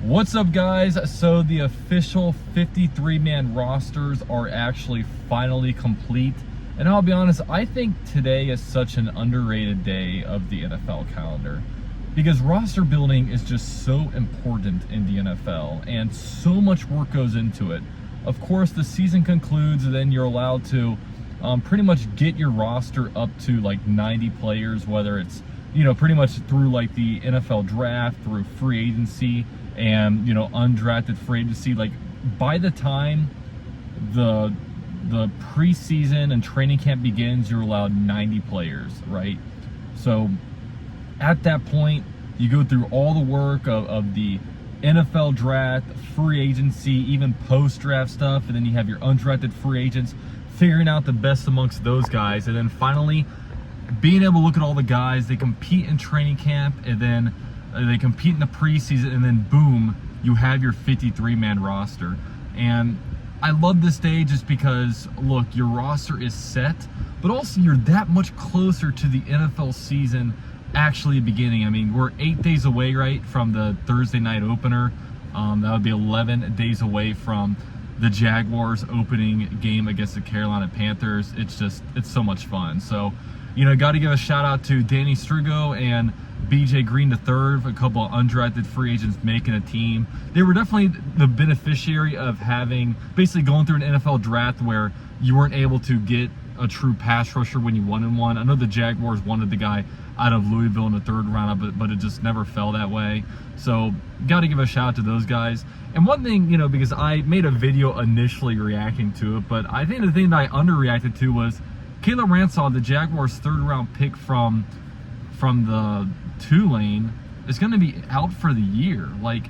What's up, guys? So the official 53-man rosters are actually finally complete. And I'll be honest, I think today is such an underrated day of the NFL calendar because roster building is just so important in the NFL and so much work goes into it. Of course, the season concludes and then you're allowed to pretty much get your roster up to like 90 players, whether it's, pretty much through like the NFL draft, through free agency, and undrafted free agency. Like by the time the preseason and training camp begins, you're allowed 90 players, right? So at that point, you go through all the work of the NFL draft, free agency, even post-draft stuff, and then you have your undrafted free agents, figuring out the best amongst those guys, and then finally being able to look at all the guys. They compete in training camp, and then they compete in the preseason, and then boom, you have your 53-man roster. And I love this day just because, look, your roster is set, but also you're that much closer to the NFL season actually beginning. I mean, we're 8 days away, right, from the Thursday night opener. That would be 11 days away from the Jaguars opening game against the Carolina Panthers. It's so much fun. So, got to give a shout out to Danny Strigo and BJ Green III, a couple of undrafted free agents making a team. They were definitely the beneficiary of basically going through an NFL draft where you weren't able to get a true pass rusher when you wanted one. I know the Jaguars wanted the guy out of Louisville in the third round, but it just never fell that way. So got to give a shout out to those guys. And one thing, because I made a video initially reacting to it, but I think the thing that I underreacted to was Caleb Ransaw, the Jaguars' third-round pick from the Tulane, is going to be out for the year. Like,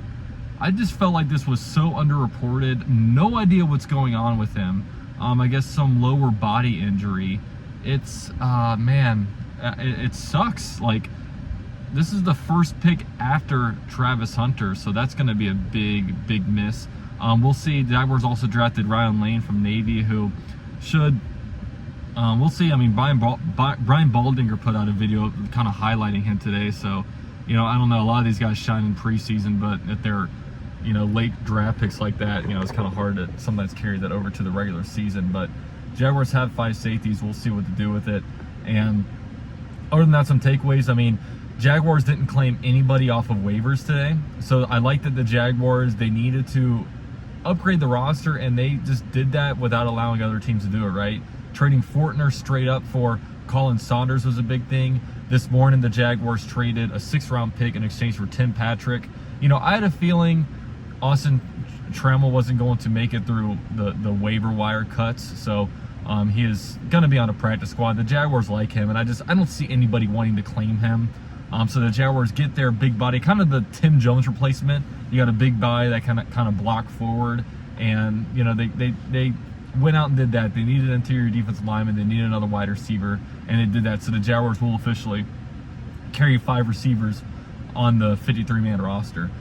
I just felt like this was so underreported. No idea what's going on with him. I guess some lower body injury. It's man, it sucks. Like, this is the first pick after Travis Hunter, so that's going to be a big miss. We'll see. The Jaguars also drafted Ryan Lane from Navy, who should. We'll see. I mean, Brian Baldinger put out a video kind of highlighting him today. So, I don't know. A lot of these guys shine in preseason, but if they're, late draft picks like that, it's kind of hard to sometimes carry that over to the regular season. But Jaguars have 5 safeties. We'll see what to do with it. And other than that, some takeaways. I mean, Jaguars didn't claim anybody off of waivers today. So I like that the Jaguars, they needed to upgrade the roster, and they just did that without allowing other teams to do it, right? Trading Fortner straight up for Colin Saunders was a big thing. This morning, the Jaguars traded a 6th-round pick in exchange for Tim Patrick. I had a feeling Austin Trammell wasn't going to make it through the waiver wire cuts, so he is going to be on a practice squad. The Jaguars like him, and I don't see anybody wanting to claim him. So the Jaguars get their big body, kind of the Tim Jones replacement. You got a big body that kind of block forward, and they went out and did that. They needed an interior defensive lineman. They needed another wide receiver, and they did that. So the Jaguars will officially carry 5 receivers on the 53-man roster.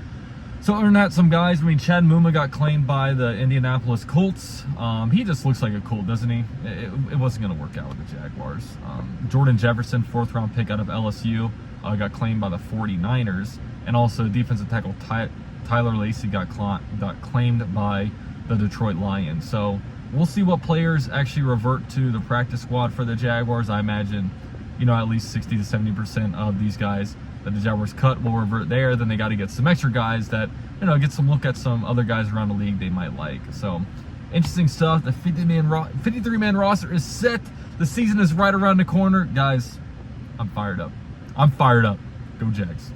So other than that, some guys, Chad Muma got claimed by the Indianapolis Colts. He just looks like a Colt, doesn't he? It wasn't going to work out with the Jaguars. Jordan Jefferson, 4th-round pick out of LSU, got claimed by the 49ers. And also defensive tackle Tyler Lacey got claimed by the Detroit Lions. So we'll see what players actually revert to the practice squad for the Jaguars. I imagine, at least 60 to 70% of these guys that the Jaguars cut will revert there. Then they got to get some extra guys that, get some look at some other guys around the league they might like. So interesting stuff. The 53-man roster is set. The season is right around the corner. Guys, I'm fired up. Go Jags.